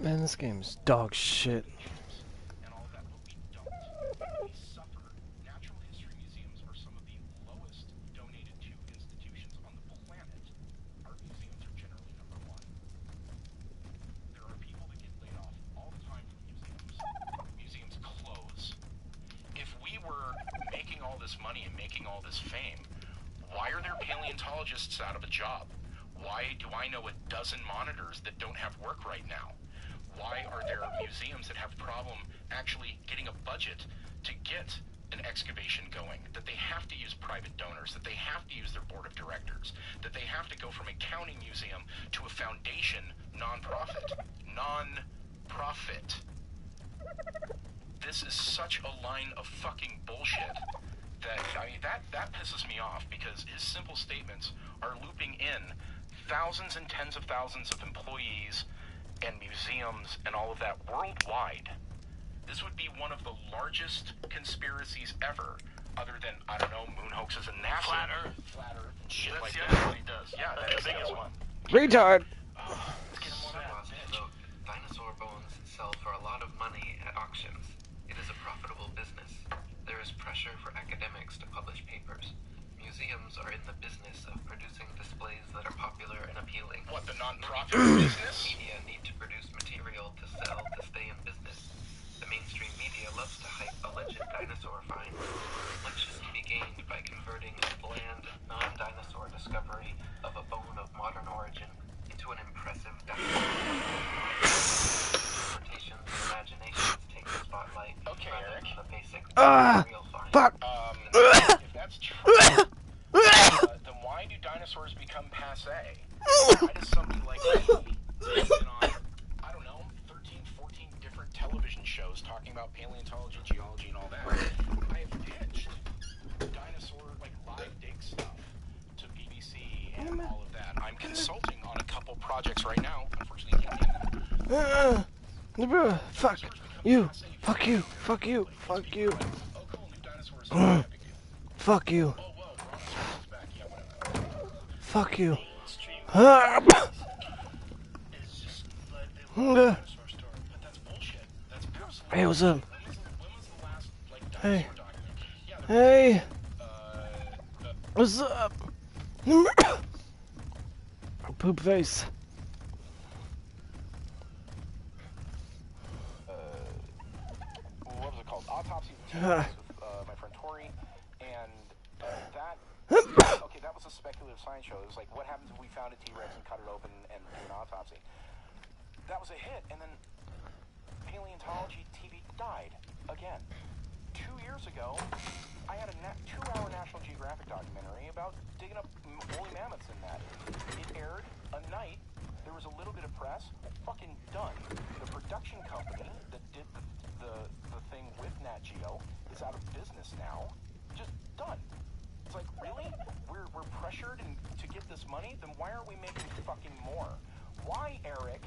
Man, this game's dog shit. And all of that, but we don't. We suffer. Natural history museums are some of the lowest donated to institutions on the planet. Art museums are generally number one. There are people that get laid off all the time from museums. Museums close. If we were making all this money and making all this fame, why are there paleontologists out of a job? Why do I know a dozen monitors that don't have work right now? Why are there museums that have problem actually getting a budget to get an excavation going, that they have to use private donors, that they have to use their board of directors, that they have to go from a county museum to a foundation non-profit? Non-profit. This is such a line of fucking bullshit that, I mean, that pisses me off, because his simple statements are looping in thousands and tens of thousands of employees and museums and all of that worldwide. This would be one of the largest conspiracies ever, other than, I don't know, moon hoaxes and NASA. Flat Earth, and shit like that. That's the other one he does. Yeah, that's the biggest one. Retard! Let's get him one out. Dinosaur bones sell for a lot of money at auctions. It is a profitable business. There is pressure for academics to publish papers. Museums are in the business of producing displays that are popular and appealing. What, the non-profit business? Media need to produce material to sell to stay in business. The mainstream media loves to hype alleged dinosaur finds. Much is to be gained by converting a bland, non-dinosaur discovery of a bone of modern origin into an impressive dinosaur. Interpretations and imaginations take the spotlight. Okay, rather Eric. than the basic real find. Fuck! If that's true, then why do dinosaurs become passé? Why does somebody like me, who's been on, I don't know, 13, 14 different television shows talking about paleontology, geology, and all that, I have pitched dinosaur, like, live dig stuff to BBC and all of that. I'm consulting on a couple projects right now. Unfortunately, you can't get them. Fuck you! Fuck you! Fuck you! Fuck you! Oh, cool, new dinosaurs. Yeah, big deal. Fuck you! Oh, whoa, Brontosaurus back. Yeah, whatever. Fuck you! It's just like they love the dinosaur story, but that's bullshit. That's absolutely. Hey, what's up? When was the last, like, Hey. dinosaur documentary? Yeah, there Hey! What's up? Poop face. what was it called? Autopsy of the T-Rex with my friend Tori, and that. Okay, that was a speculative science show. It was like, what happens if we found a T-Rex and cut it open and do an autopsy? That was a hit, and then paleontology TV died again. 2 years ago, I had a 2-hour National Geographic documentary about digging up woolly mammoths in that. It aired a night. There was a little bit of press. Fucking done. The production company that did the thing with Nat Geo is out of business now. Just done. It's like, really? We're pressured to get this money? Then why aren't we making fucking more? Why, Eric,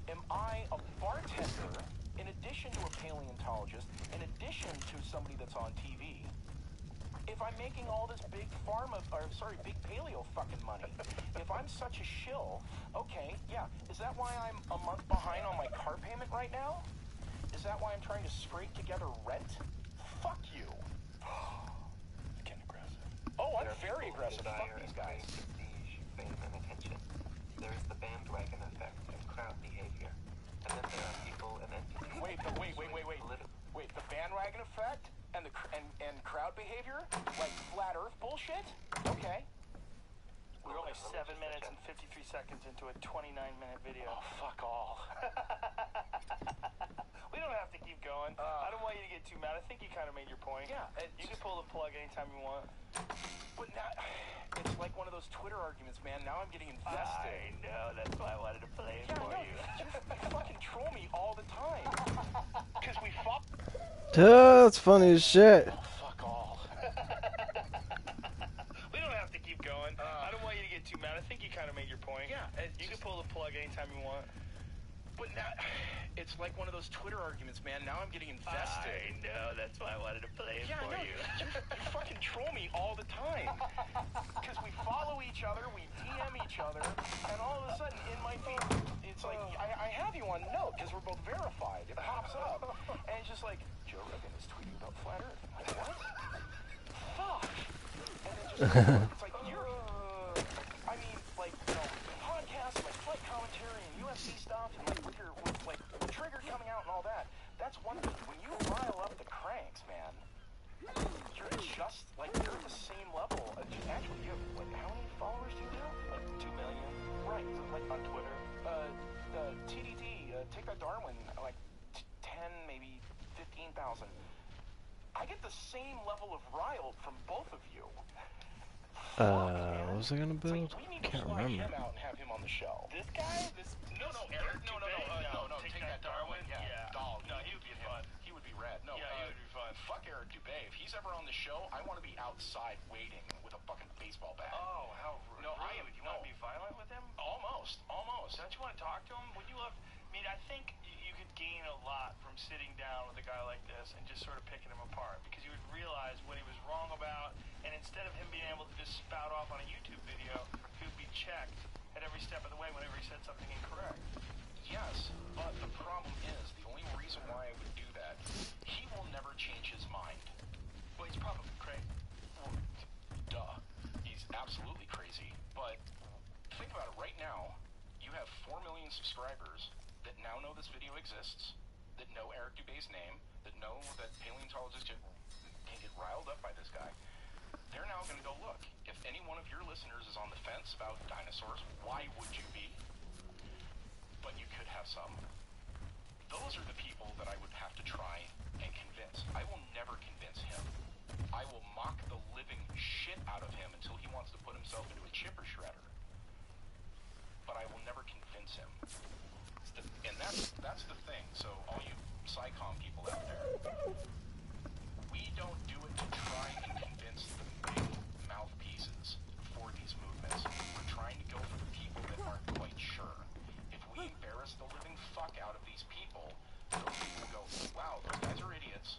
am I a bartender in addition to a paleontologist, in addition to somebody that's on TV? If I'm making all this big big paleo fucking money, if I'm such a shill, okay, yeah, is that why I'm a month behind on my car payment right now? Is that why I'm trying to scrape together rent? Fuck you. Getting aggressive. Oh, I'm very aggressive. Fuck these guys. Prestige, fame, and attention. There is the bandwagon effect and crowd behavior. And then there are people and entities. Wait, the bandwagon effect and the crowd behavior, like flat Earth bullshit. Okay. We're only 7 minutes and 53 seconds into a 29-minute video. Oh, fuck all. We don't have to keep going. I don't want you to get too mad. I think you kind of made your point. Yeah, You can pull the plug anytime you want. But now, it's like one of those Twitter arguments, man. Now I'm getting invested. I know. That's why I wanted to play it for you. You fucking troll me all the time. Because we fuck. That's funny as shit. Oh, fuck all. We don't have to keep going. I don't want you to get too mad. I think you kind of made your point. Yeah, You can pull the plug anytime you want. But now, it's like one of those Twitter arguments, man. Now I'm getting invested. I know. That's why I wanted to play it for you. You fucking troll me all the time. Because we follow each other, we DM each other, and all of a sudden in my feed, it's like, I have you on note because we're both verified. It pops up. And it's just like, Joe Rogan is tweeting about flat Earth. I'm like, what? Fuck. And then just like, it's like, you're, I mean, like, you know, podcasts, like flight commentary and UFC stuff, and like with like Trigger coming out and all that. That's one thing. When you rile up the cranks, man, you're just like you're at the same level. Actually, you have like how many followers do you have? Like 2 million, right? Like on Twitter. TDD, Take That Darwin, like 10, maybe 15,000. I get the same level of riled from both of you. What was I gonna build? Like, we need Can't to fly remember. him out and have him on the show. This guy? This Eric? No. Take That Darwin. Yeah. Dog. No, he would be fun. He would be rad. No, Yeah, he would be fun. Fuck Eric Dubé. If he's ever on the show, I want to be outside waiting with a fucking baseball bat. Oh, how rude. No, I am. You want to be violent with him? Almost. Don't you want to talk to him? Would you love? I mean, I think you could gain a lot from sitting down with a guy like this and just sort of picking him apart, because you would realize what he was wrong about, and instead of him being able to just spout off on a YouTube video, he would be checked at every step of the way whenever he said something incorrect. Yes, but the problem is, the only reason why I would do that, he will never change his mind. Well, he's probably crazy. Well, duh. He's absolutely crazy. But think about it right now. You have 4 million subscribers that now know this video exists, that know Eric Dubé's name, that know that paleontologists can get riled up by this guy. They're now going to go, look, if any one of your listeners is on the fence about dinosaurs, why would you be? But you could have some. Those are the people that I would have to try and convince. I will never convince him. I will mock the living shit out of him until he wants to put himself into a chipper shredder. But I will never convince him. And that's the thing. So all you SciComm people out there, we don't do it to try and convince the big mouthpieces for these movements. We're trying to go for the people that aren't quite sure. If we embarrass the living fuck out of these people, those people go, wow, those guys are idiots.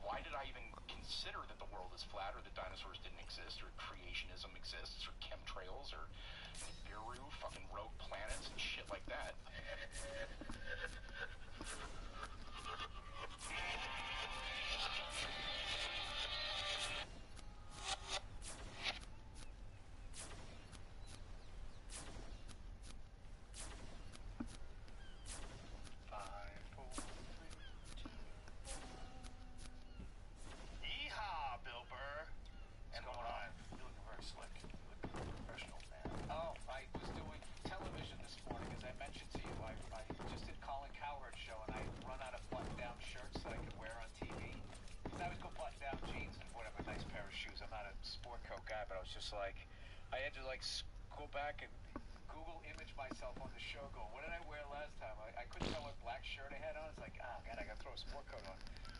Why did I even consider that the world is flat, or that dinosaurs didn't exist, or creationism exists, or chemtrails, or Nibiru, fucking rogue planets and shit like that? Yeehaw, Bill Burr. What's going on? You look very slick. You look professional, man. Oh, I was doing television this morning, as I mentioned to you. I just did Colin Cowherd's show, and I run out of button-down shirts that I could wear on TV. Because I always go button-down jeans and whatever, nice pair of shoes. I'm not a sport coat guy, but I was just like, I had to like go back and Google image myself on the show, go, what did I wear last time? I couldn't tell what black shirt I had on. It's like, oh, God, I got to throw a sport coat on.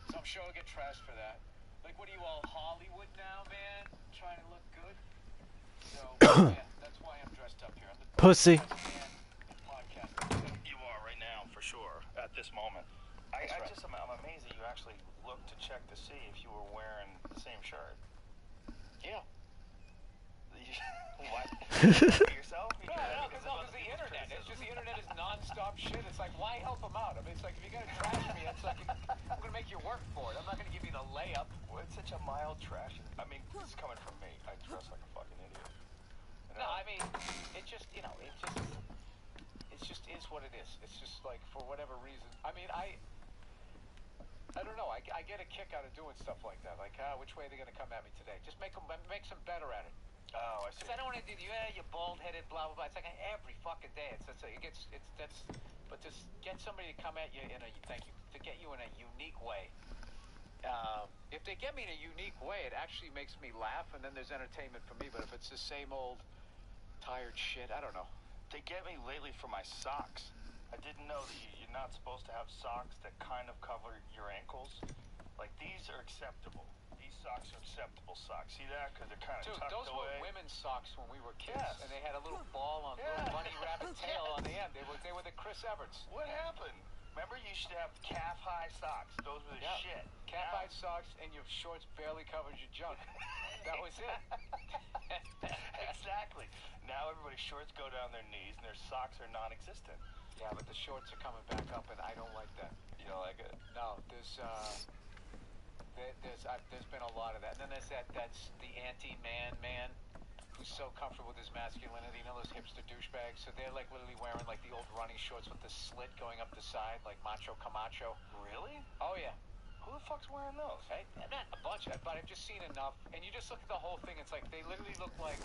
So I'm sure I'll get trashed for that. Like, what are you all, Hollywood now, man? Trying to look good? So, yeah, that's why I'm dressed up here. I'm the Pussy. podcast. You are right now, for sure, at this moment. That's right. I'm amazed that you actually looked to check to see if you were wearing the same shirt. Yeah. What? Yourself? No, because the internet. It's just the internet is non-stop shit. It's like, why help them out? I mean, it's like, if you're going to trash me, it's like, I'm going to make you work for it. I'm not going to give you the layup. Well, it's such a mild trash. I mean, this is coming from me. I dress like a fucking idiot. You No, know? I mean, it just, it just is what it is. It's just like, for whatever reason. I mean, I don't know. I get a kick out of doing stuff like that. Like, which way are they going to come at me today? Just makes them better at it. Oh, I see. Because I don't want to do, you're bald-headed, blah, blah, blah. It's like every fucking day. But just get somebody to come at you to get you in a unique way. If they get me in a unique way, it actually makes me laugh, and then there's entertainment for me. But if it's the same old tired shit, I don't know. They get me lately for my socks. I didn't know that you're not supposed to have socks that kind of cover your ankles. Like, these are acceptable. These socks are acceptable socks. See that? Because they're kind of Dude, tucked those away. were women's socks when we were kids, Yes. and they had a little ball on, little bunny rabbit tail on the end. They were the Chris Everts. What happened? Remember, you should have calf-high socks. Those were the Yeah. shit. Calf-high socks, and your shorts barely covered your junk. That was it. Exactly. Now everybody's shorts go down their knees, and their socks are non-existent. Yeah, but the shorts are coming back up, and I don't like that. You don't like it? No, there's been a lot of that. And then there's that's the anti-man man who's so comfortable with his masculinity. You know those hipster douchebags? So they're like literally wearing like the old running shorts with the slit going up the side, like Macho Camacho. Really? Oh yeah. Who the fuck's wearing those? Hey, not a bunch, but I've just seen enough. And you just look at the whole thing. It's like they literally look like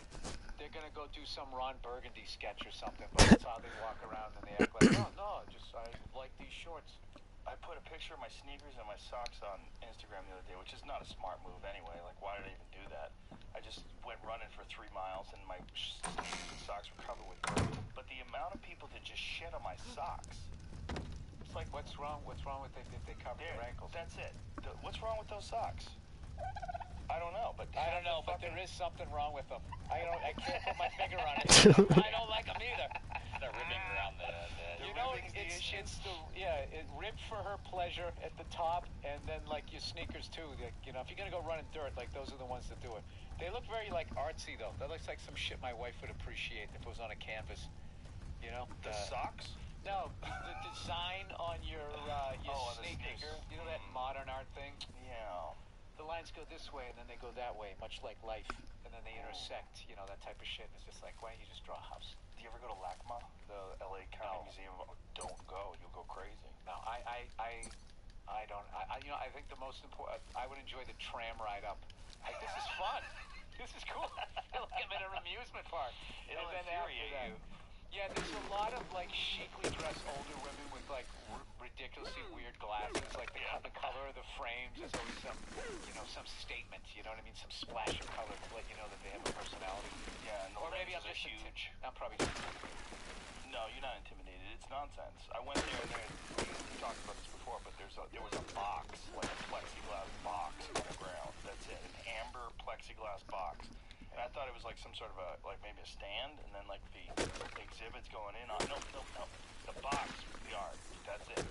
they're gonna go do some Ron Burgundy sketch or something. But that's how they walk around and they act like, oh no, I like these shorts. I put a picture of my sneakers and my socks on Instagram the other day, which is not a smart move anyway. Like, why did I even do that? I just went running for 3 miles and my sneakers and socks were covered with dirt. But the amount of people that just shit on my socks. It's like, what's wrong with it if they cover their ankles? That's it. What's wrong with those socks? I don't know, but there is something wrong with them. I can't put my finger on it. I don't like them either. The ribbing around the You know, it ribbed for her pleasure at the top, and then like your sneakers too. Like, you know, if you're gonna go run in dirt, like those are the ones that do it. They look very like artsy though. That looks like some shit my wife would appreciate if it was on a canvas. You know, the socks. No, the design on your sneakers. Sneaker? You know that modern art thing? Yeah. The lines go this way and then they go that way, much like life, and then they intersect. You know, that type of shit. It's just like, why don't you just draw a house? Do you ever go to LACMA, the LA County Museum? Don't go. You'll go crazy. No, I don't. You know, I think the most important. I would enjoy the tram ride up. Like, this is fun. This is cool. I feel like I'm in an amusement park. It'll infuriate you. Yeah, there's a lot of like chicly dressed older women with like ridiculously weird glasses. Like the color of the frames is always some, you know, some statement. You know what I mean? Some splash of color to let you know that they have a personality. Yeah, and the or maybe I'm lenses just are huge. I'm probably. No, you're not intimidated. It's nonsense. I went there and we talked about this before, but there was a box, like a plexiglass box on the ground. That's it, an amber plexiglass box. And I thought it was like some sort of maybe a stand, and then like the exhibits going in on. No. The box, the art. That's it.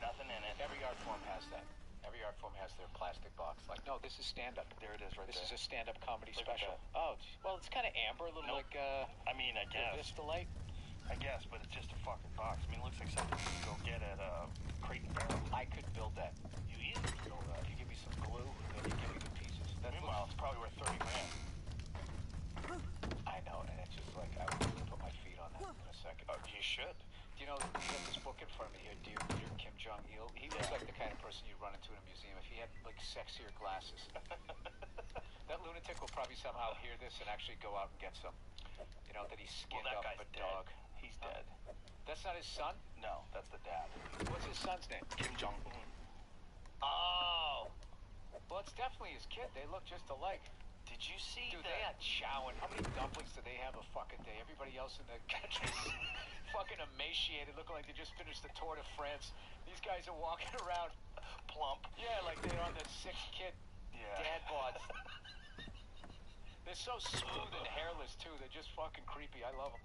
Nothing in it. Every art form has that. Every art form has their plastic box. Like, no, this is stand-up. There it is, right there. This is a stand-up comedy Look special. at Oh, well, it's kind of amber, a little like, I mean, I guess. Vista Light. I guess, but it's just a fucking box. I mean, it looks like something you could go get at Crate and Barrel. I could build that. You easily could build that. You give me some glue, and you give me the pieces. Meanwhile, it's probably worth $30 grand. I know, and it's just like, I would put my feet on that in a second. Oh, you should. You know, you have this book in front of me here, Dear Kim Jong-il. He looks like the kind of person you'd run into in a museum if he had, like, sexier glasses. That lunatic will probably somehow hear this and actually go out and get some. You know, that he skinned that up guy's a dead. dog. He's dead. That's not his son? No, that's the dad. What's his son's name? Kim Jong-un. Oh! Well, it's definitely his kid. They look just alike. Did you see Dude, that? they had chowing. How many dumplings do they have a fucking day? Everybody else in the country is fucking emaciated, looking like they just finished the Tour de France. These guys are walking around plump. Yeah, like they're on their 6th kid dad bods. They're so smooth and hairless, too. They're just fucking creepy. I love them.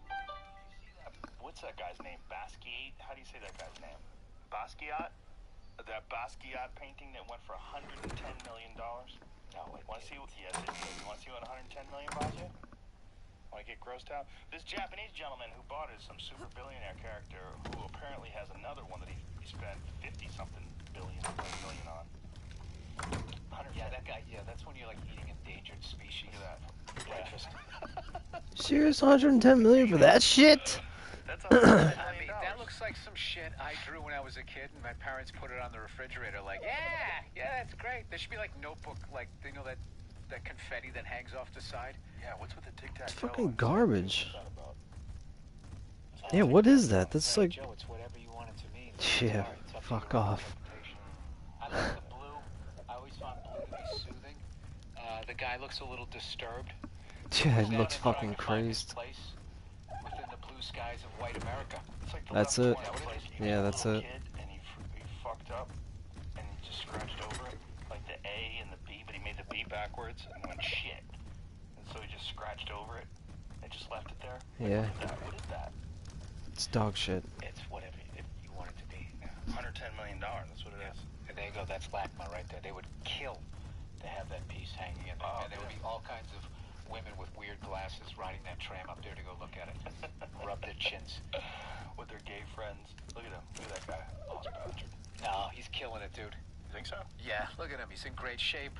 What's that guy's name? Basquiat? How do you say that guy's name? Basquiat? That Basquiat painting that went for $110 million? No, Want to see what? Yes, it did. You want to see what $110 million buys you? Want to get grossed out? This Japanese gentleman who bought it is some super billionaire character who apparently has another one that he spent 50-something billion on. Yeah, that guy. Yeah, that's when you're like eating endangered species. Look at that. Breakfast. Serious, 110 million for that shit? That's I mean, that looks like some shit I drew when I was a kid, and my parents put it on the refrigerator. Like, yeah, that's great. There should be like notebook, like you know that confetti that hangs off the side. Yeah, what's with the tic-tac-toe? It's fucking garbage. What's that about? Yeah, what is that? That's like... Joe, it's whatever you want it to mean. Yeah, fuck off. I like the blue. I always found blue to be soothing. The guy looks a little disturbed. Yeah, it looks fucking crazed. Within the blue skies of white America. It's like the That's left it. corner. It's like he Yeah, was a that's little it. Kid and he fucked up and he just scratched over it, like the A and the B, but he made the B backwards and went shit. And so he just scratched over it and just left it there. Yeah. What is that? It's dog shit. It's whatever you want it to be. Yeah. $110 million. That's what it is. And there you go. That's LACMA right there. They would kill to have that piece hanging in there. And there would be all kinds of women with weird their glasses riding that tram up there to go look at it. Rub their chins. With their gay friends. Look at him. Look at that guy. Lost bastard. No, he's killing it, dude. You think so? Yeah, look at him. He's in great shape.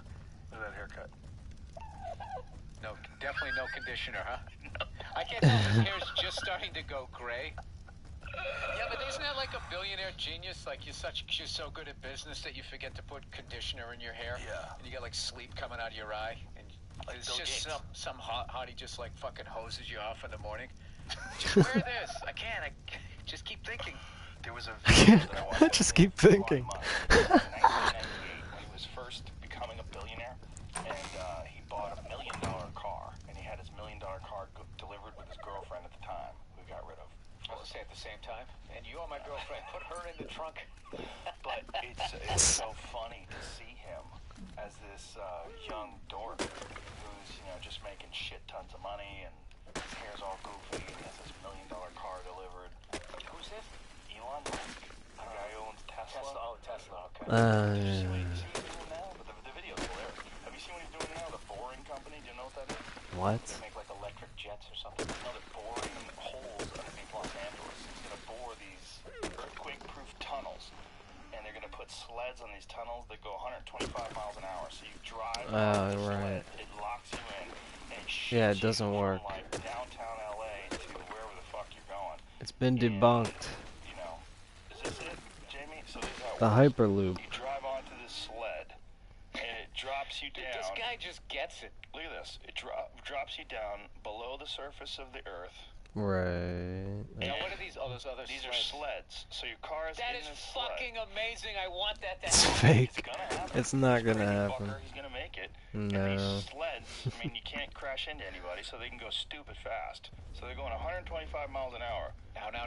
Look at that haircut. No, definitely no conditioner, huh? No. I can't tell if his hair's just starting to go gray. Yeah, but isn't that like a billionaire genius? Like you're so good at business that you forget to put conditioner in your hair. Yeah. And you get like sleep coming out of your eye, and Like it's Bill just Gates. some hottie just like fucking hoses you off in the morning. Just wear this. I can't. Just keep thinking. There was a video that I watched. I just keep thinking. In 1998, when he was first becoming a billionaire, and he bought $1 million car, and he had his $1 million car delivered with his girlfriend at the time, who he got rid of. I was gonna say at the same time. And you are my girlfriend. Put her in the trunk. But it's so funny to see him as this young dork who's just making shit tons of money, and his hair's all goofy, and he has this $1 million car delivered. Who's this? Elon Musk, the guy who owns Tesla. Oh, Tesla. Okay. See what he's doing now? But the video's hilarious. Have you seen what he's doing now? The Boring Company. Do you know what that is? What? They make like electric jets or something. No, they're boring holes underneath Los Angeles. He's gonna bore these earthquake-proof tunnels, and they're gonna put sleds on these tunnels that go 125 miles an hour. So you drive on the right. sled, it locks you in, and it Yeah, shoots it doesn't you work. from like downtown LA to wherever the fuck you're going. It's been debunked. Is this it, Jamie? So this is how it The works. Hyperloop. You drive onto this sled, and it drops you down. This guy just gets it. Look at this. It drops you down below the surface of the earth. Right. Now, what are these? Oh, those other These sleds. are sleds. So your car is That in is this sled. fucking amazing. I want that to It's happen. It's fake. gonna happen. It's not He's a gonna crazy happen. fucker. He's gonna make it. And No. these sleds, I mean, you can't crash into anybody, so they can go stupid fast. So they're going 125 miles an hour.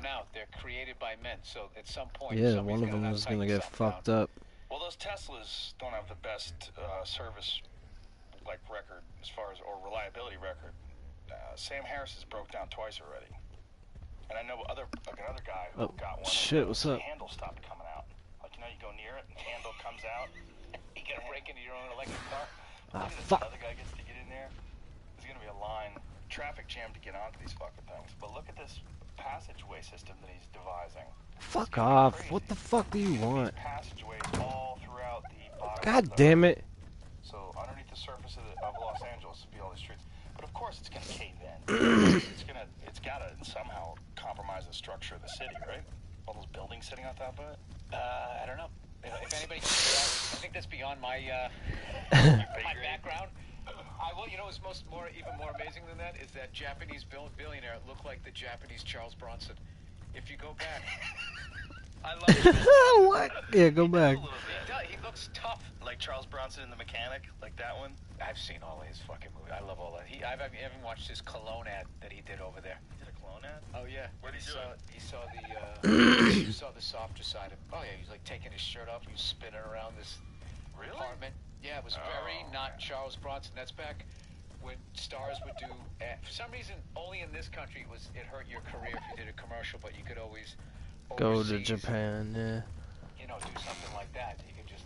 Now. They're created by men, so at some point, Yeah, somebody's one of them have is to gonna tighten get something fucked down. up. Well, those Teslas don't have the best service record as far as or reliability record. Sam Harris has broke down twice already, and I know another guy who Oh, got one. shit, and what's the up? handle stopped coming out. Like you go near it, and the handle comes out. You gotta break into your own electric car. Ah, Look at this, fuck. another guy gets to get in there. There's gonna be a line, traffic jam to get onto these fucking things. But look at this passageway system that he's devising. Fuck off. What the fuck do you want? These passageways all throughout the bottom. God of the damn it. So underneath the surface of Los Angeles will be all these streets. But of course it's gonna cave in. it's gotta somehow compromise the structure of the city, right? All those buildings sitting on top of it. I don't know. If anybody can figure out, I think that's beyond my my background. What's even more amazing than that is that Japanese billionaire looked like the Japanese Charles Bronson. If you go back, I love it. What? Yeah, go back. He looks tough. Like Charles Bronson in The Mechanic, like that one. I've seen all of his fucking movies. I love all that. I haven't even watched his cologne ad that he did over there. He did a clone ad? Oh yeah. Where'd he do it? He saw the he saw the softer side of. Oh yeah, he's like taking his shirt off. He was spinning around this apartment. Yeah, it was very not Charles Bronson. That's back when stars would do. For some reason, only in this country it hurt your career if you did a commercial, but you could always Go to overseas, Japan, yeah. do something like that. You could just.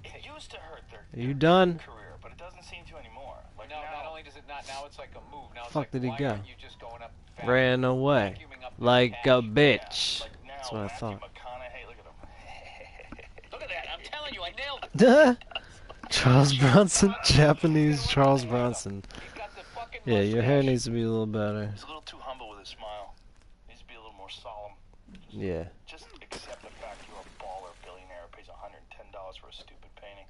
It used to hurt their You done? career, but it doesn't seem to anymore. Like No, now, not only does it not. Now it's like a move. Now it's Fuck like, did he why go? aren't you just going up Ran away. vacuuming up Like the a cash? bitch. like now, That's what I Matthew thought. McConaughey, look at him. Look at that! I'm telling you, I nailed it. Charles Bronson, Japanese Charles Bronson. He's got the fucking Yeah, your hair mustache. needs to be a little better. He's a little too humble with his smile. Needs to be a little more solemn. Yeah. Just accept the fact you're a baller billionaire who pays $110 for a stupid painting.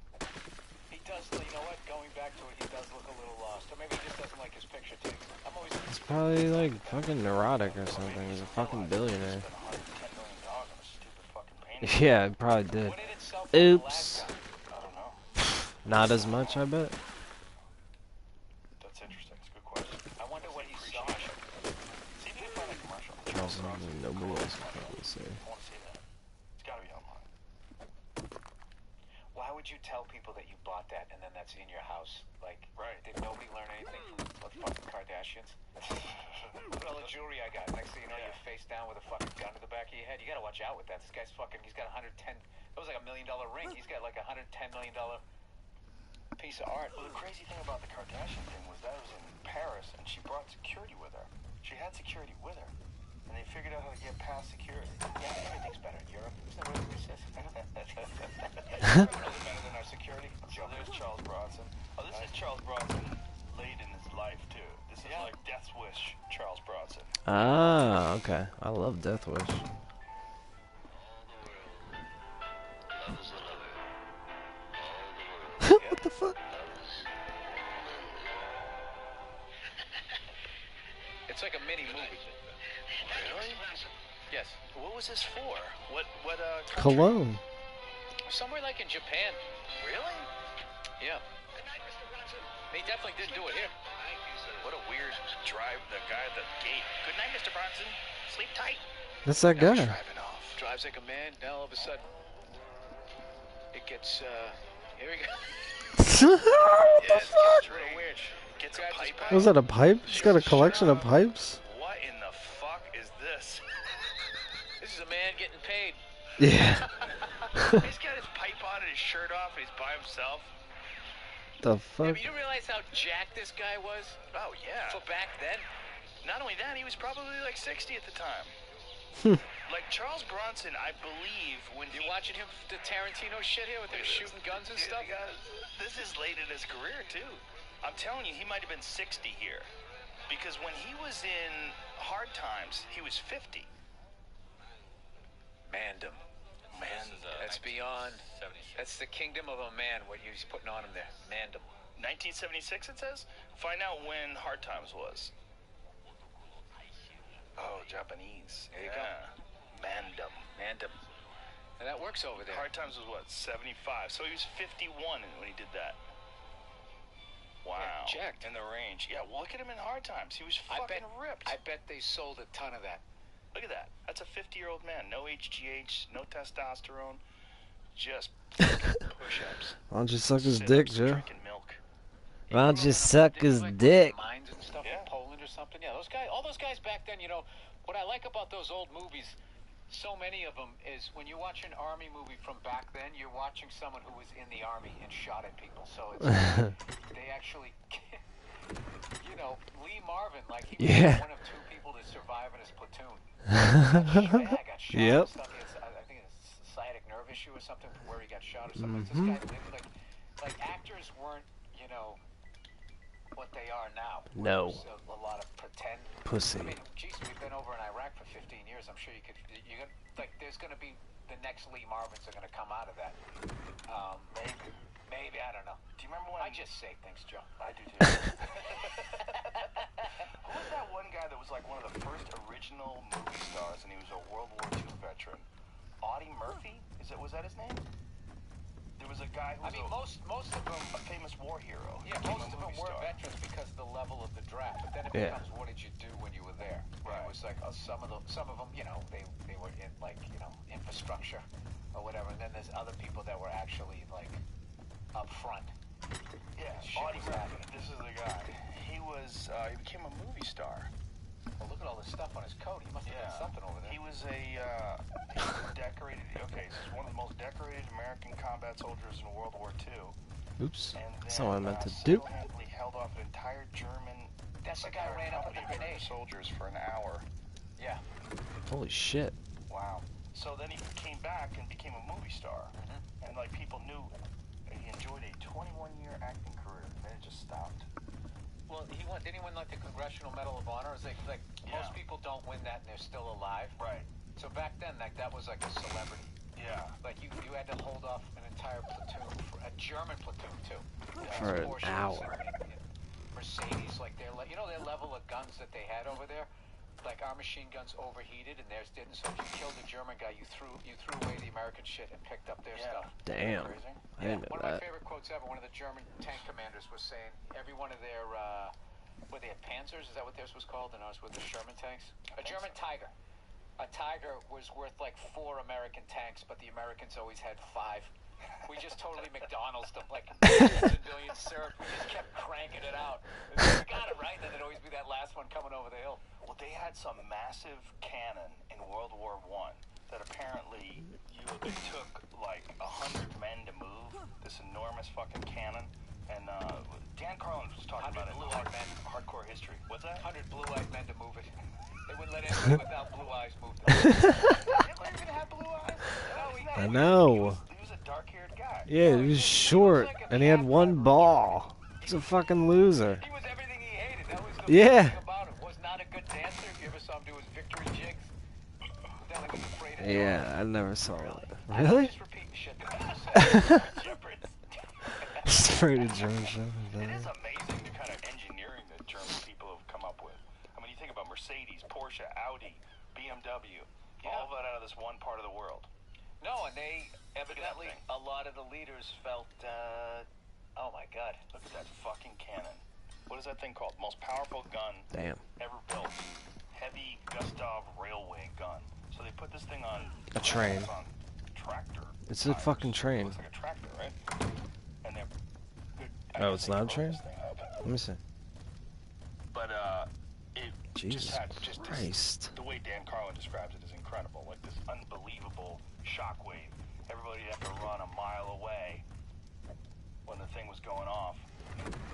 He does. You know what? Going back to it, he does look a little lost, or maybe he just doesn't like his picture taken. I'm always. He's probably like fucking neurotic or something. He's a fucking billionaire. Spent $110 million on a stupid fucking painting. Yeah, he probably did. What did it sell for the Oops. last time? I don't know. Not as much, I bet. That's interesting. It's a good question. I wonder what he saw. See if you can find a commercial. Charles Bronson, nobody else can probably say. I want to see that. It's got to be online. Why would you tell people that you bought that and then that's in your house? Like, Right. did nobody learn anything from the fucking Kardashians? Look at all the jewelry I got. Next thing you know, you're face down with a fucking gun to the back of your head. You gotta watch out with that. This guy's fucking. He's got 110. That was like $1 million ring. He's got like $110 million piece of art. Well, the crazy thing about the Kardashian thing was that it was in Paris, and she brought brought security with her. She had security with her. And they figured out how to get past security. Yeah, everything's better in Europe. Isn't that what it says? Criminals are better than our security. So there's Charles Bronson. Oh, this is Charles Bronson late in his life, too. This is like Death Wish Charles Bronson. Ah, okay. I love Death Wish. What the fuck? It's like a mini movie. Really? Yes. What was this for? What country? Cologne. Somewhere like in Japan. Really? Yeah. He definitely didn't do it here. What a weird drive, the guy at the gate. Good night, Mr. Bronson. Sleep tight. That's that Now he's guy. driving off. Drives like a man. Now all of a sudden, it gets, here we go. Yeah, it's It's real weird. Gets a Grabs his pipe pipe. out. Was that a pipe? He's got a collection of pipes? What in the fuck is this? This is a man getting paid. Yeah. He's got his pipe on and his shirt off and he's by himself. The Yeah, fuck? but you realize how jacked this guy was Oh, yeah. for back then? Not only that, he was probably like 60 at the time. Like Charles Bronson, I believe, when You watching him, the Tarantino shit here with him shooting guns and stuff? This is late in his career, too. I'm telling you, he might have been 60 here. Because when he was in Hard Times, he was 50. Mandem. That's beyond. That's the kingdom of a man, what he's putting on him there. Mandem. 1976, it says? Find out when Hard Times was. Oh, Japanese. There you go. Mandem. Mandem. And that works over there. Hard Times was what, 75? So he was 51 when he did that. Wow. Yeah, jacked. In the range. Yeah, well, look at him in Hard Times. He was I fucking ripped. bet they sold a ton of that. Look at that. That's a 50-year-old man. No HGH, no testosterone. Just push-ups. Why don't you suck his Sit-ups, dick, Joe? drinking milk. Why don't you suck his dick? Mines and stuff Yeah. in Poland or something. Yeah, those guys, all those guys back then, you know, what I like about those old movies, so many of them, is when you watch an army movie from back then, you're watching someone who was in the army and shot at people. So it's they actually, you know, Lee Marvin, like he was Yeah. one of two people to survive in his platoon. Got shot Yep. and stuff. I think it's sciatic nerve issue or something where he got shot or something. This guy lived like actors weren't, you know, what they are now. No. There's a lot of pretend. Pussy. I mean, geez, we've been over in Iraq for 15 years. I'm sure there's gonna be the next Lee Marvins are gonna come out of that. Maybe, I don't know. Do you remember when I just say things, Joe. I do too. Who was that one guy that was like one of the first original movie stars, and he was a World War II veteran? Audie Murphy? Was that his name? There was a guy who was most of them, a famous war hero. yeah, Became most a of them movie were star. veterans because of the level of the draft. But then it Yeah. becomes, what did you do when you were there? And Right. it was like some of them, you know, they were in like, you know, infrastructure or whatever. And then there's other people that were actually like up front. Yeah, Shit Audie was Murphy. happening. This is the guy. He became a movie star. Well, look at all this stuff on his coat. He must have done something over there. He was a decorated. Okay, this is one of the most decorated American combat soldiers in World War II. Oops. And then, That's not what I meant to do. single-handedly held off an entire German. That's the guy who ran up with the company grenade. of soldiers for an hour. Yeah. Holy shit. Wow. So then he came back and became a movie star, and like people knew he enjoyed a 21-year acting career, and then it just stopped. Well, didn't he win like the Congressional Medal of Honor? It's like Yeah. most people don't win that and they're still alive. Right. So back then, like that was like a celebrity. Yeah. Like you had to hold off an entire platoon, a German platoon too. For an Porsches hour. and Mercedes, like their level of guns that they had over there. Like our machine guns overheated and theirs didn't. So if you killed a German guy, you threw away the American shit and picked up their stuff. Damn. Crazy. I didn't know One of my that. favorite quotes ever. One of the German tank commanders was saying every one of their what they had Panzers. Is that what theirs was called? And ours were the Sherman tanks. A German Tiger. A Tiger was worth like 4 American tanks, but the Americans always had 5. We just totally McDonald's them, like billions and billions syrup. We just kept cranking it out. We got it right, then there'd always be that last one coming over the hill. Well, they had some massive cannon in World War I that apparently it took like 100 men to move. This enormous fucking cannon. And Dan Carlin was talking about it in blue-eyed men. hardcore history. What's that? 100 blue-eyed men to move it. They wouldn't let anybody without blue eyes move it. Hitler even had blue eyes? I know. He was a dark-haired guy. Yeah, he was short, and he had one ball. He's a fucking loser. He was everything he hated. That was the Yeah. thing about him. Was not a good dancer. If you ever saw him do his victory jigs. Down like he was afraid of Yeah, I never saw it. I'm Really? just repeating shit that people say. Afraid of German Shepherds. It is amazing the kind of engineering that German people have come up with. I mean, you think about Mercedes, Porsche, Audi, BMW, all of that out of this one part of the world. No, and they evidently, thing. a lot of the leaders felt, oh my God. Look at that fucking cannon. What is that thing called? Most powerful gun Damn. ever built. Heavy Gustav railway gun. So they put this thing on A train. on tractor. It's a tires. fucking train. Looks like a tractor, right? And they're. Oh, it's not a train? Let me see. But it Jesus just had just Christ. the way Dan Carlin describes it is incredible. Like this unbelievable shockwave. Everybody had to run a mile away when the thing was going off.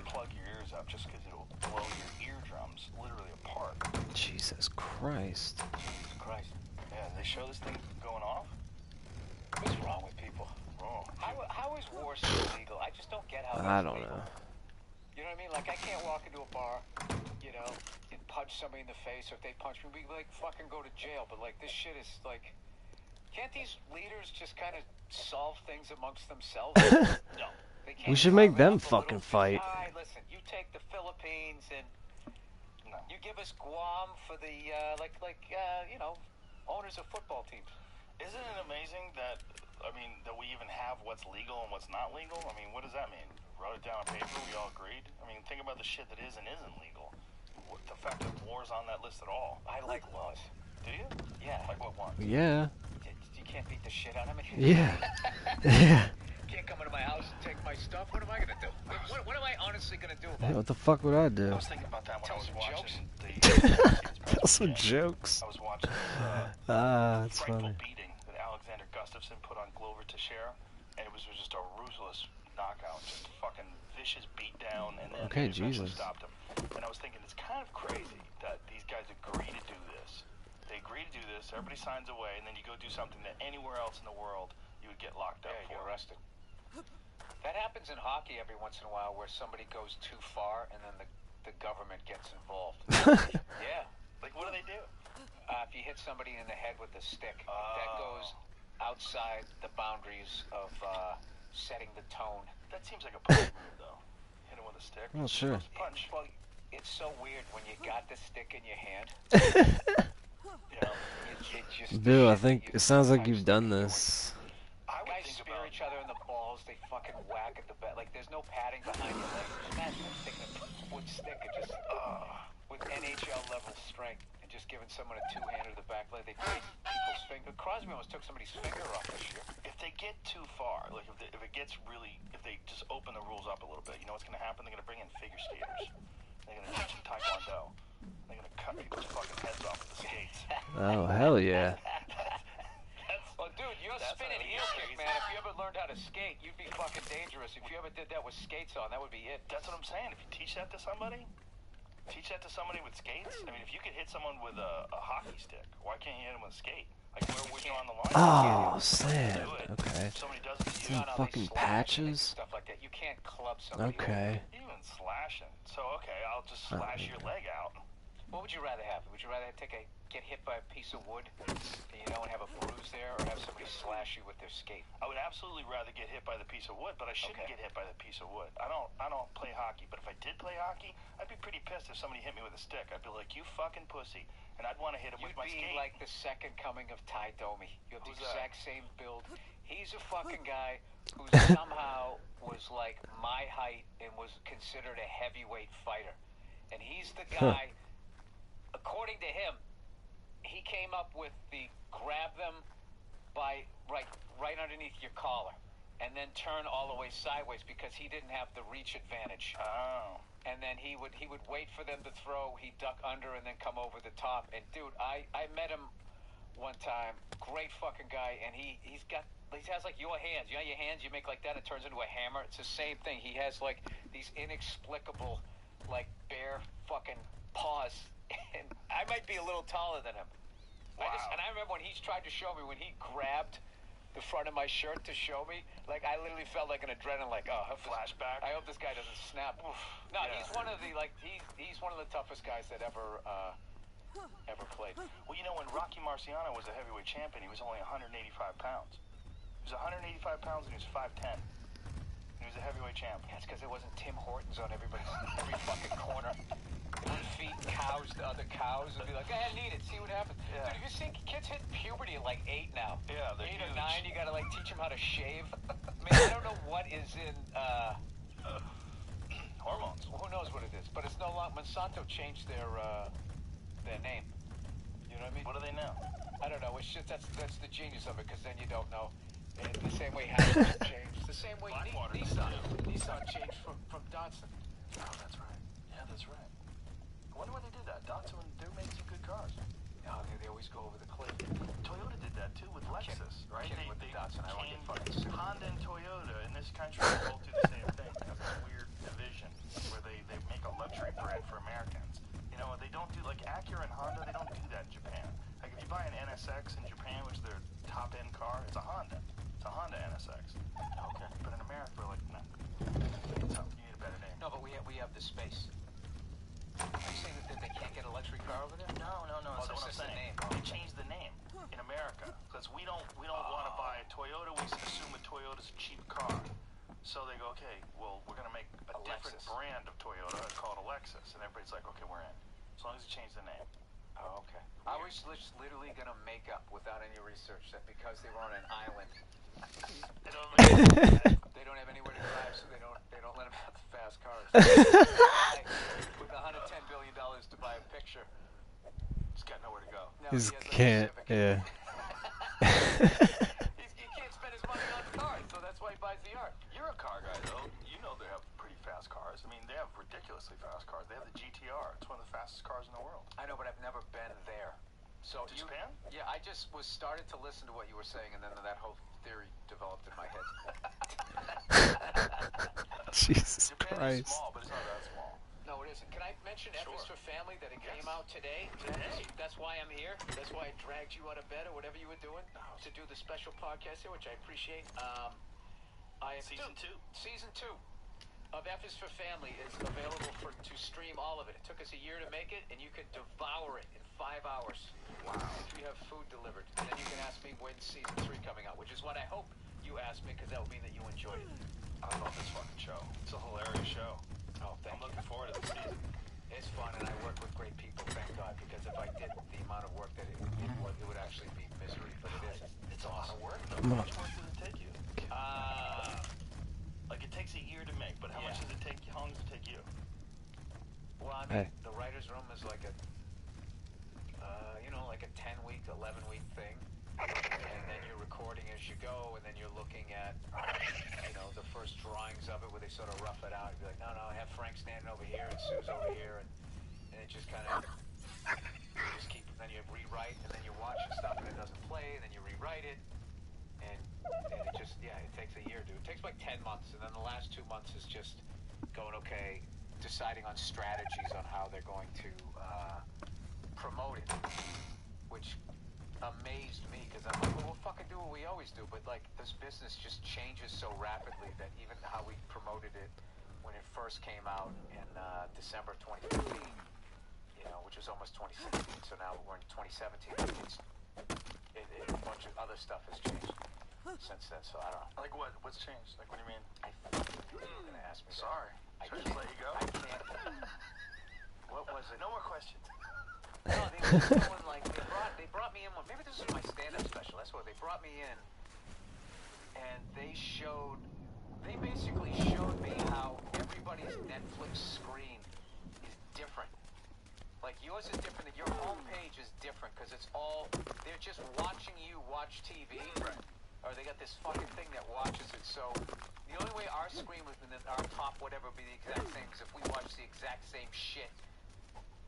Plug your ears up just because it'll blow your eardrums literally apart. Jesus Christ. Jesus Christ. Yeah, they show this thing going off. What's wrong with people? Wrong. How is war still legal? I just don't get how I that's don't legal. know. You know what I mean? Like, I can't walk into a bar, you know, and punch somebody in the face, or if they punch me, we, like, fucking go to jail. But, like, this shit is, like, can't these leaders just kind of solve things amongst themselves? No. They can't We should make carve them out the fucking little- fight. All right, listen, you take the Philippines and No. you give us Guam for the, you know, owners of football teams. Isn't it amazing that, I mean, that we even have what's legal and what's not legal? I mean, what does that mean? Wrote it down on paper, we all agreed? I mean, think about the shit that is and isn't legal. The fact that war's on that list at all. I like laws. Do you? Yeah. Like what one? Yeah. You can't beat the shit out of me. Yeah. Yeah. Can't come into my house and take my stuff. What am I gonna do? What am I honestly gonna do about Yeah, it? what the fuck would I do? I was thinking about that when Tell I was some watching the Tell some jokes. I was watching That's frightful funny. beating that Alexander Gustafsson put on Glover Teixeira, and it was just a ruthless knockout, just fucking vicious beatdown, and then Okay, he eventually Jesus. stopped him. And I was thinking, it's kind of crazy that these guys agree to do this. They agree to do this, everybody signs away, and then you go do something that anywhere else in the world you would get locked up Yeah, for. you're arrested. That happens in hockey every once in a while, where somebody goes too far, and then the government gets involved. Yeah. Like, what do they do? If you hit somebody in the head with a stick, that goes outside the boundaries of setting the tone. That seems like a punch move, though. Hit him with a stick. Oh, sure. Punch. Well, it's so weird when you got the stick in your hand. You know, It just Bill, I shit think that it sounds like you you've done this. I would guys think spear about each other in the balls. They fucking whack at the back. Like, there's no padding behind your legs. Just imagine them taking a wood stick and just with NHL level strength and just giving someone a two-hander to the back leg. They break people's finger. Crosby almost took somebody's finger off this year. if they get too far, like if it gets really, if they just open the rules up a little bit, you know what's going to happen? They're going to bring in figure skaters. They're going to teach them Taekwondo. They're going to cut people's fucking heads off with the skates. Oh, hell yeah. Well, dude, you're That's spinning how heel it kick, gets man. If you ever learned how to skate, you'd be fucking dangerous. If you ever did that with skates on, that would be it. That's what I'm saying. If you teach that to somebody with skates. I mean, if you could hit someone with a hockey stick, why can't you hit them with a skate? Like, where would you on the line? Oh, sad. Do it. Okay. If somebody does it to you, Some they fucking slash and they do patches? stuff like that. You can't club somebody. Okay. even slashing. So, okay, I'll just slash your leg out. What would you rather have? Would you rather get hit by a piece of wood, and, you know, and have a bruise there, or have somebody slash you with their skate? I would absolutely rather get hit by the piece of wood, but I shouldn't Okay. get hit by the piece of wood. I don't play hockey, but if I did play hockey, I'd be pretty pissed if somebody hit me with a stick. I'd be like, you fucking pussy, and I'd want to hit him You'd with my be skate. like the second coming of Ty Domi. You have the Who's that? exact same build. He's a fucking guy who somehow was like my height and was considered a heavyweight fighter. And he's the guy, according to him, he came up with the grab them by right underneath your collar and then turn all the way sideways because he didn't have the reach advantage. Oh. And then he would wait for them to throw, he'd duck under and then come over the top. And dude, I met him one time, great fucking guy, and he's got He has like your hands. You know your hands, you make like that, it turns into a hammer. It's the same thing. He has like these inexplicable, like bare fucking paws. And I might be a little taller than him. Wow. I remember when he tried to show me, when he grabbed the front of my shirt to show me, like I literally felt like an adrenaline, like, oh, Flashback. I hope this guy doesn't snap. Oof. No, Yeah. he's one of the he's one of the toughest guys that ever played. Well, you know, when Rocky Marciano was a heavyweight champion, he was only 185 pounds. He was 185 pounds and he was 5'10". He was a heavyweight champ. Yeah, it's because there wasn't Tim Hortons on every fucking corner. They would feed cows to other cows and be like, go ahead and eat it, see what happens. Yeah. Dude, have you seen kids hit puberty at like 8 now? Yeah, they're 8 or huge. 9, you gotta like teach them how to shave. I mean, I don't know what is in, Hormones. who knows what it is, but it's no longer, Monsanto changed their name. You know what I mean? What are they now? I don't know, it's just, that's the genius of it, because then you don't know. And the same way Harris changed. The same way Blackwater Nissan changed from Datsun. Oh, that's right. Yeah, that's right. I wonder why they did that. Datsun, they're making some good cars. Oh, they always go over the cliff. Toyota did that too with Lexus, right? Kidding with the Datsun. I want to get fucking sued. Honda and Toyota in this country both do the same thing. They have this weird division where they make a luxury brand for Americans. You know, they don't do, like Acura and Honda, they don't do that in Japan. Like if you buy an NSX in Japan, which is their top-end car, it's a Honda. It's a Honda NSX. Okay. But in America, we're like, no. So, you need a better name. No, but we have the space. Are you saying that they can't get a luxury car over there? No. Oh, That's that's what I'm just the saying. name. They changed the name in America because we don't want to buy a Toyota. We assume a Toyota's a cheap car. So they go, okay, well, we're going to make a different Lexus. brand of Toyota called a Lexus. And everybody's like, okay, we're in. As long as you change the name. Oh, okay. I was literally going to make up without any research that because they were on an island, They don't make they don't have anywhere to drive, so they don't let them have the fast cars. With $110 billion to buy a picture, He's got nowhere to go. now He's he has a can't, Civic. yeah. He can't spend his money on cars, so that's why he buys the art. You're a car guy, though. You know they have pretty fast cars. I mean, they have ridiculously fast cars. They have the GTR. It's one of the fastest cars in the world. I know, but I've never been there. So To Japan? Yeah, I just started to listen to what you were saying, and then that whole theory developed in my head. Jesus Japan Christ. is small, but it's not that small. No, it isn't. Can I mention F is Sure. for Family, that it came Yes. out today? Today. That's why I'm here. That's why I dragged you out of bed or whatever you were doing to do the special podcast here, which I appreciate. Season 2. Season 2 of F is for Family is available to stream all of it. It took us a year to make it, and you can devour it in 5 hours. Wow. If you have food delivered. And then you can ask me when's season 3 coming out, which is what I hope you asked me, because that would mean that you enjoyed it. I love this fucking show. It's a hilarious show. Oh, I'm looking forward to the season. It's fun, and I work with great people, thank God, because if I did the amount of work that it would actually be misery, but it isn't. It's a lot of work, though. Come How on. much work does it take you? Like, it takes a year to make, but how much does it take? How long does it take you? Well, I mean, Hey. the writer's room is like a, like a 10-week, 11-week thing, and then you're recording as you go, and then you're looking at, the first drawings of it where they sort of rough it out. You'd be like, no, I have Frank standing over here and Sue's over here, and it just kind of, then you rewrite, and then you're watching stuff and it doesn't play, and then you rewrite it, and it just, it takes a year, dude. It takes like 10 months, and then the last 2 months is just going, okay, deciding on strategies on how they're going to promote it, which amazed me, because I'm like, well, we'll fucking do what we always do, but like this business just changes so rapidly that even how we promoted it when it first came out in December 2015, which was almost 2016, so now we're in 2017. A bunch of other stuff has changed since then, so I don't know. Like what? What's changed? Like, what do you mean? I thought you were gonna ask me that. Sorry. I Should I just let you go? I can't. What was it? No more questions. No, they brought me in. Maybe this is my stand-up special. That's what they brought me in, and they basically showed me how everybody's Netflix screen is different. Like yours is different. Your homepage is different because they're just watching you watch TV, Right. or they got this fucking thing that watches it. So the only way our screen would be our top whatever would be the exact same is if we watch the exact same shit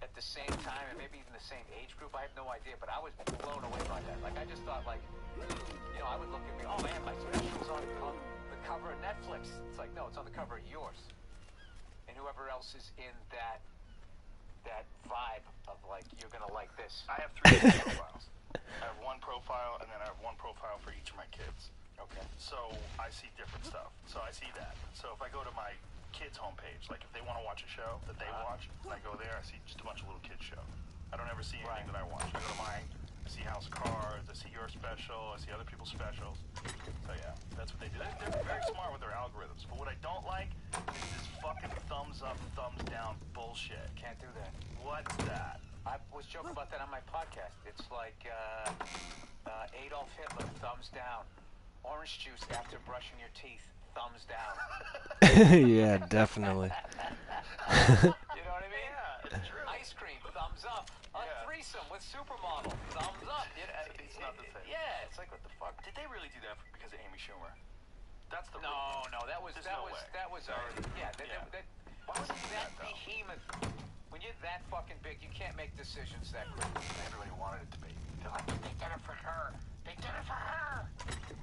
at the same time, and maybe even the same age group. I have no idea, but I was blown away by that. Like, I just thought, like, you know, I would look at me, oh man, my special's on the cover of Netflix. It's like, no, it's on the cover of yours. And whoever else is in that vibe of, like, you're gonna like this. I have 3 profiles. I have one profile, and then I have one profile for each of my kids. Okay. So I see different stuff. So I see that. So if I go to my kids' homepage, like if they want to watch a show that they watch, and I go there, I see just a bunch of little kids' show. I don't ever see anything that I watch. I go to mine, I see House of Cards, I see your special, I see other people's specials. So yeah, that's what they do. They're very smart with their algorithms. But what I don't like is this fucking thumbs up, thumbs down bullshit. Can't do that. What's that? I was joking about that on my podcast. It's like Adolf Hitler, thumbs down. Orange juice after brushing your teeth, thumbs down. Yeah, definitely. You know what I mean? Yeah, it's true. Ice cream, thumbs up. A threesome with supermodel, thumbs up. It's not the same. Yeah, it's like, what the fuck? Did they really do that because of Amy Schumer? That's the No, that was There's no way. already. Yeah, Why would they do that that, though? behemoth. When you're that fucking big, you can't make decisions that quick. Everybody wanted it to be. They're like, they did it for her. They did it for her.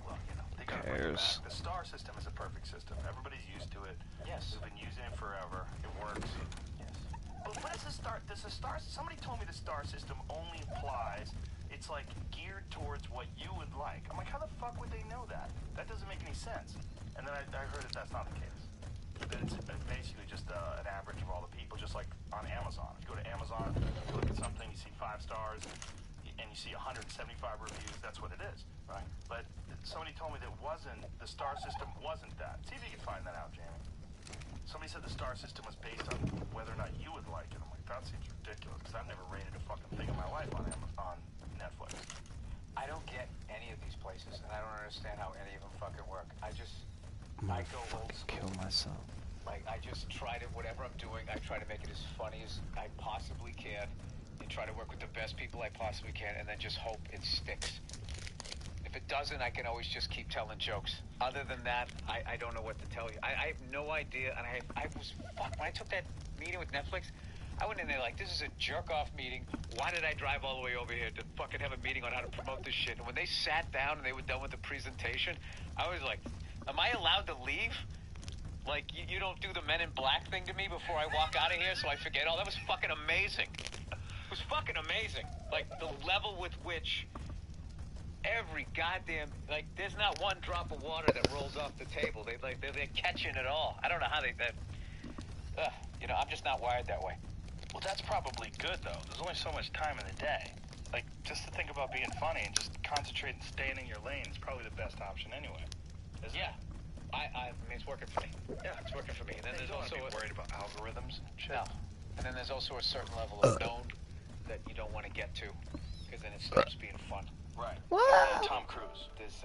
Well, you know, they gotta bring it Cares. back. The star system is a perfect system. Everybody's used to it. Yes. We've been using it forever. It works. Yes. But what is the star? Does the star? Somebody told me the star system only applies. It's like geared towards what you would like. I'm like, how the fuck would they know that? That doesn't make any sense. And then I heard that that's not the case. That it's basically just an average of all the people, just like on Amazon. If you go to Amazon, you look at something, you see 5 stars, and you see 175 reviews. That's what it is, right? But somebody told me that the star system wasn't that. See if you can find that out, Jamie. Somebody said the star system was based on whether or not you would like it. I'm like, that seems ridiculous, because I've never rated a fucking thing in my life on Netflix. I don't get any of these places, and I don't understand how any of them fucking work. I go old school. Kill myself. Like, I just try to, whatever I'm doing, I try to make it as funny as I possibly can, and try to work with the best people I possibly can, and then just hope it sticks. If it doesn't, I can always just keep telling jokes. Other than that, I don't know what to tell you. I have no idea, and I was fucked. When I took that meeting with Netflix, I went in there like, this is a jerk-off meeting. Why did I drive all the way over here to fucking have a meeting on how to promote this shit? And when they sat down and they were done with the presentation, I was like, am I allowed to leave? Like, you don't do the Men in Black thing to me before I walk out of here so I forget? Oh, that was fucking amazing. It was fucking amazing. Like, the level with which every goddamn, like, there's not one drop of water that rolls off the table. They're catching it all. I don't know how you know, I'm just not wired that way. Well, that's probably good, though. There's only so much time in the day. Like, just to think about being funny and just concentrate and staying in your lane is probably the best option anyway. Isn't it? I mean, it's working for me. Yeah, it's working for me. And then there's also worried about algorithms and shit. no. And then there's also a certain level of known that you don't want to get to, because then it stops being fun. Right. What? Tom Cruise. There's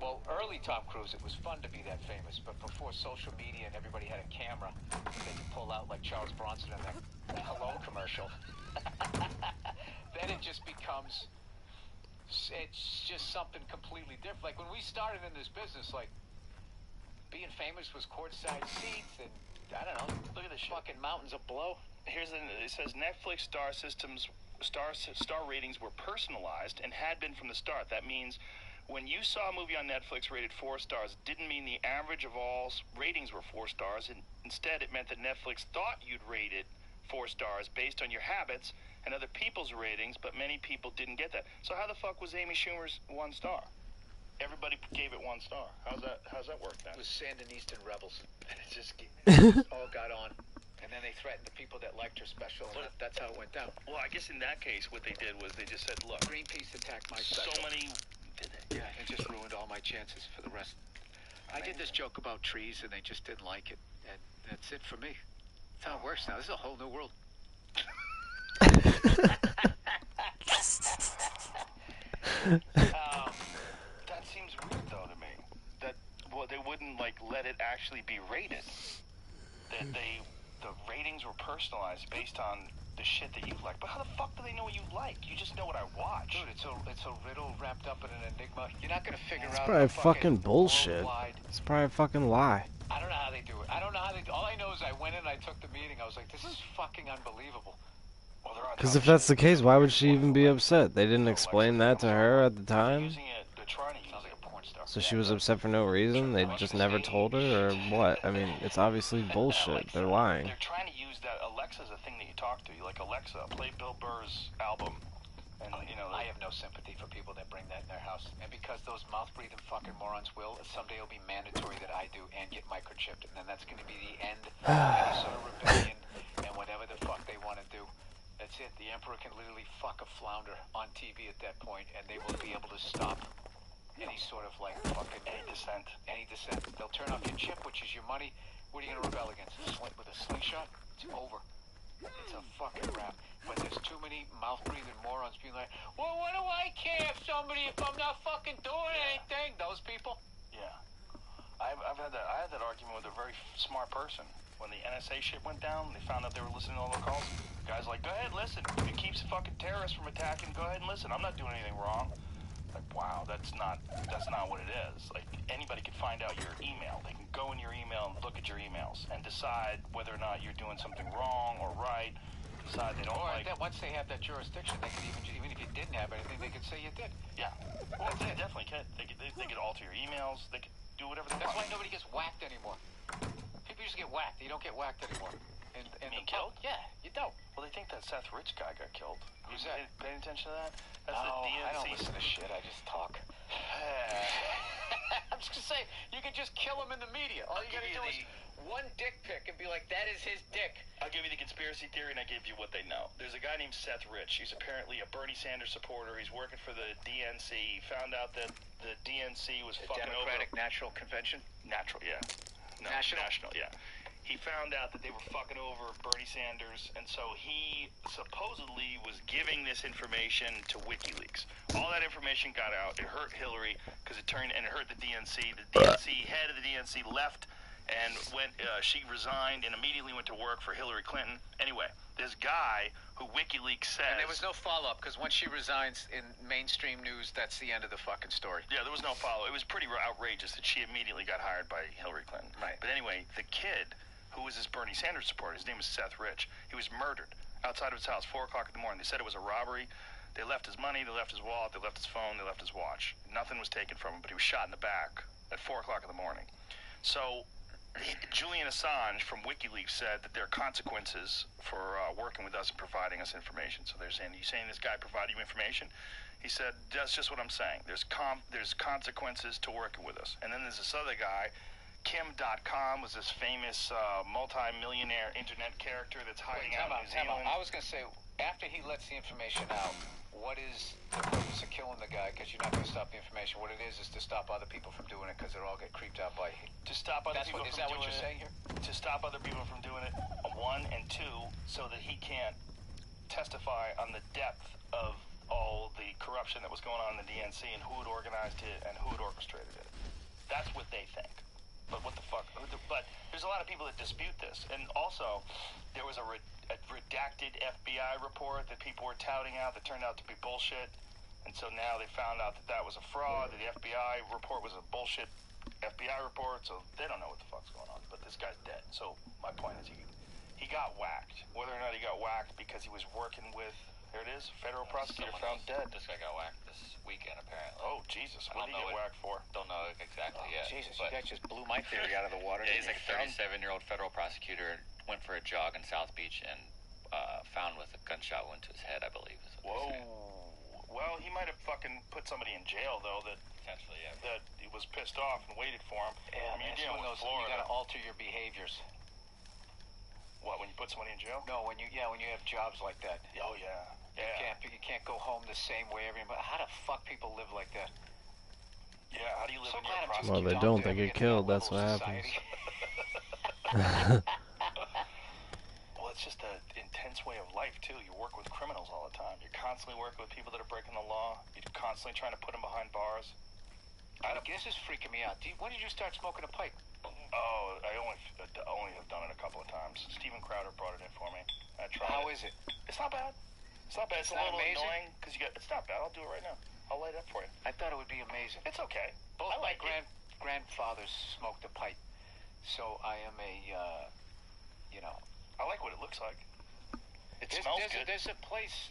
well, early Tom Cruise, it was fun to be that famous, but before social media and everybody had a camera, they could pull out like Charles Bronson in that Hello commercial. Then it just becomes, it's just something completely different. Like when we started in this business, like being famous was courtside seats and I don't know. Look at this shit. Fucking mountains of blow. It says Netflix star systems star ratings were personalized and had been from the start. That means when you saw a movie on Netflix rated 4 stars, it didn't mean the average of all ratings were 4 stars. And instead, it meant that Netflix thought you'd rate it 4 stars based on your habits and other people's ratings, but many people didn't get that. So how the fuck was Amy Schumer's 1 star? Everybody gave it 1 star. How's that work then? It was Sandinistan rebels. And it just all got on. And then they threatened the people that liked her special, and that's how it went down. Well, I guess in that case, what they did was they just said, look, Greenpeace attacked my special. so many... Yeah, it just ruined all my chances for the rest. I did this joke about trees, and they just didn't like it. And that's it for me. That's how it works now. This is a whole new world. That seems weird, though, to me. That, well, they wouldn't, like, let it actually be rated. That the ratings were personalized based on the shit that you like. But how the fuck do they know what you like? You just know what I watch. Dude, it's a riddle wrapped up in an enigma. You're not gonna figure It's out. probably fucking bullshit. Worldwide. It's probably a fucking lie. I don't know how they do it. I don't know how they do. All I know is I went in, I took the meeting. I was like, this is fucking unbelievable. Well, they're on Because top if of that's the shit. case, why would she even be upset? They didn't So, explain Alexa, that to her at the they're time? using it. They're trying to use Sounds like it. a porn star. So she was upset for no reason? They just never told her, or what? I mean, it's obviously bullshit. They're lying. They're trying to use that. Alexa's a thing that you talk to. You're like, Alexa, play Bill Burr's album. And, you know, I have no sympathy for people that bring that in their house. And because those mouth-breathing fucking morons will, someday it'll be mandatory that I do and get microchipped. And then that's going to be the end of any sort of rebellion and whatever the fuck they want to do. That's it. The Emperor can literally fuck a flounder on TV at that point, and they will be able to stop any sort of, like, fucking... any dissent. Any dissent. They'll turn off your chip, which is your money. What are you going to rebel against? With a slingshot? It's over. It's a fucking wrap. But there's too many mouth-breathing morons being like, well, what do I care if I'm not fucking doing anything? Those people. Yeah. I had that argument with a very smart person. When the NSA shit went down, they found out they were listening to all the calls. The guy's like, go ahead, listen. If it keeps fucking terrorists from attacking, go ahead and listen. I'm not doing anything wrong. Like, wow, that's not what it is. Like, anybody can find out your email. They can go in your email and look at your emails and decide whether or not you're doing something wrong or right. Decide they don't like... Then once they have that jurisdiction, they can even if you didn't have anything, they could say you did. Yeah. Well, they definitely can. They could alter your emails. They could do whatever they That's want. why nobody gets whacked anymore. People used to get whacked. You don't get whacked anymore. And Being killed? Yeah, you don't. Well, they think that Seth Rich guy got killed. Who's that? Paying attention to that? That's No, the DNC. I don't listen to shit. I just talk. I'm just gonna say, you can just kill him in the media. All you gotta do is one dick pic and be like, that is his dick. I'll give you the conspiracy theory, and I give you what they know. There's a guy named Seth Rich. He's apparently a Bernie Sanders supporter. He's working for the DNC. He found out that the DNC was fucking Democratic over... National Convention? Natural, yeah. No, National, yeah. He found out that they were fucking over Bernie Sanders, and so he supposedly was giving this information to WikiLeaks. All that information got out. It hurt Hillary because it hurt the DNC. The DNC head of the DNC left and she resigned and immediately went to work for Hillary Clinton. Anyway, this guy who WikiLeaks says... And there was no follow-up, because once she resigns in mainstream news, that's the end of the fucking story. Yeah, there was no follow. It was pretty outrageous that she immediately got hired by Hillary Clinton. Right. But anyway, the kid, who was this Bernie Sanders supporter, his name is Seth Rich, he was murdered outside of his house, 4 o'clock in the morning. They said it was a robbery. They left his money, they left his wallet, they left his phone, they left his watch. Nothing was taken from him, but he was shot in the back at 4 o'clock in the morning. So... Julian Assange from WikiLeaks said that there are consequences for working with us and providing us information. So they're saying, are you saying this guy provided you information? He said, that's just what I'm saying. There's consequences to working with us. And then there's this other guy, Kim.com, was this famous multi-millionaire internet character that's hiding out in New Zealand. I was going to say, after he lets the information out, what is the purpose of killing the guy? Because you're not going to stop the information. What it is to stop other people from doing it, because they'll all get creeped out by him. To stop other people from doing it. Is that what you're saying here? To stop other people from doing it, 1, and 2, so that he can't testify on the depth of all the corruption that was going on in the DNC and who had organized it and who had orchestrated it. That's what they think. But what the fuck? But there's a lot of people that dispute this. And also, there was a redacted FBI report that people were touting out that turned out to be bullshit. And so now they found out that that was a fraud, that the FBI report was a bullshit FBI report, so they don't know what the fuck's going on. But this guy's dead. So my point is he got whacked. Whether or not he got whacked because he was working with, there it is, federal prosecutor found dead. This guy got whacked this weekend, apparently. Oh, Jesus. What did he get whacked for? Don't know exactly yet. Jesus, but that just blew my theory out of the water. Yeah, he's like a 37-year-old federal prosecutor, went for a jog in South Beach and found with a gunshot wound to his head, I believe. Whoa. Well, he might have fucking put somebody in jail, though, that potentially, yeah. That he was pissed off and waited for him. Yeah, I mean, you're dealing with Florida. You got to alter your behaviors. What, when you put somebody in jail? No, when you have jobs like that. Oh, yeah. Yeah. You can't go home the same way everybody. How the fuck people live like that? Yeah, how do you live in your glad I'm prosecutor? Well, they don't. They get killed. That's what happens. Well, it's just an intense way of life, too. You work with criminals all the time. You're constantly working with people that are breaking the law. You're constantly trying to put them behind bars. This is freaking me out. When did you start smoking a pipe? Oh, I only have done it a couple of times. Steven Crowder brought it in for me. I tried. How is it? It's not bad. It's not bad. It's a little amazing? annoying because it's not bad. I'll do it right now. I'll light it up for you. I thought it would be amazing. It's okay. Both I my like it. grandfathers smoked a pipe. So I am a, you know. I like what it looks like. It There's, smells there's, good. there's a place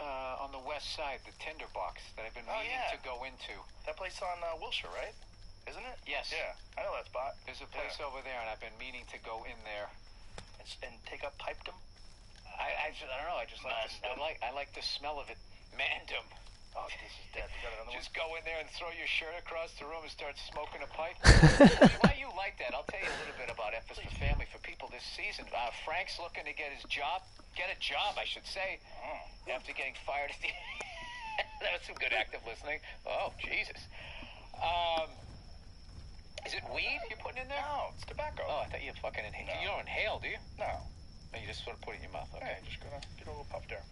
on the west side, the Tinderbox, that I've been Oh, meaning yeah. to go into. That place on Wilshire, right? Isn't it? Yes. Yeah, I know that spot. There's a place over there, and I've been meaning to go in there. And take up pipedom. I don't know. I just like I like the smell of it. Mandem. Oh, this is dead. You got another Just go in there and throw your shirt across the room and start smoking a pipe. Oh, Why you like that? I'll tell you a little bit about F is for Family for people this season. Frank's looking to get a job, I should say, after getting fired. That was some good active listening. Oh, Jesus. Is it weed you're putting in there? No, it's tobacco. Oh, I thought you fucking inhaled. No. You don't inhale, do you? No. No, you just sort of put it in your mouth. Okay. Okay, just gonna get a little puff there.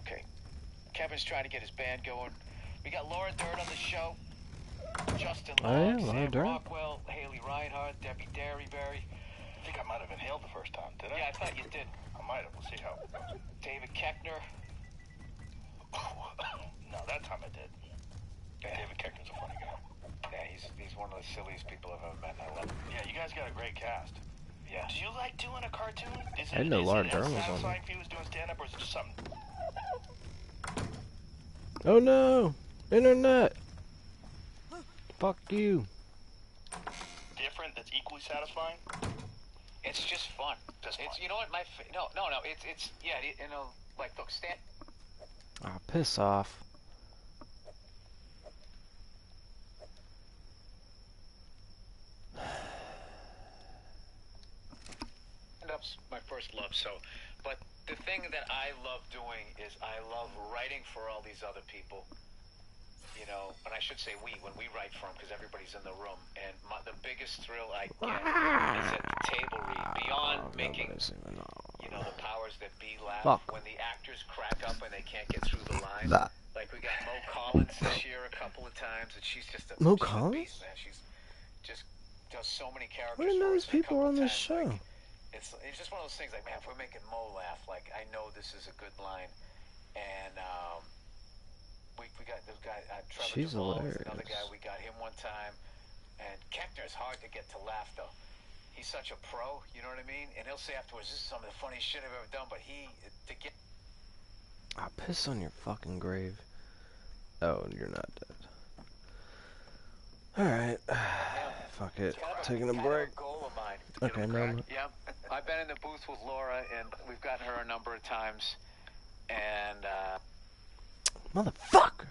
Okay. Kevin's trying to get his band going. We got Laura Dirt on the show. Justin Oh, yeah, Long, Laura Sam Dirt. Rockwell, Haley Reinhardt, Debbie Derryberry. I think I might have inhaled the first time, did I? Yeah, I thought you did. I might have. We'll see how it goes. David Keckner. No, that time I did. Yeah. David Keckner's a funny guy. Yeah, he's one of the silliest people I've ever met in my life. Yeah, you guys got a great cast. Yeah. Do you like doing a cartoon? Is I didn't know Laura Dern was on satisfying for you as doing stand-up, or is it just something? Oh no! Internet! Fuck you. Different, that's equally satisfying? It's just fun. Just It's fun. you know what no. It's yeah, you know, like look, stand. Oh, piss off. Stand-up's my first love, but the thing that I love doing is I love writing for all these other people. You know, and I should say when we write for them, because everybody's in the room. And the biggest thrill I get is at the table read. Beyond making, you know, the powers that be laugh. Fuck. When the actors crack up and they can't get through the line. That. Like we got Mo Collins this year a couple of times, and she's just a Mo she's a Collins? beast, man. She's just does so many characters. I didn't know for these us, and a people couple were on this times, show. like, it's just one of those things. Like, man, if we're making Mo laugh, like I know this is a good line, and we got this guy Trevor She's Duvall, hilarious. another guy. We got him one time, and Keckner's hard to get to laugh though. He's such a pro, you know what I mean? And he'll say afterwards, "This is some of the funniest shit I've ever done." But to get I'll piss on your fucking grave. Oh, you're not dead. Alright. Fuck it. Taking a break. Goal of mine. Okay, no. Yeah, I've been in the booth with Laura, and we've gotten her a number of times, and Motherfucker!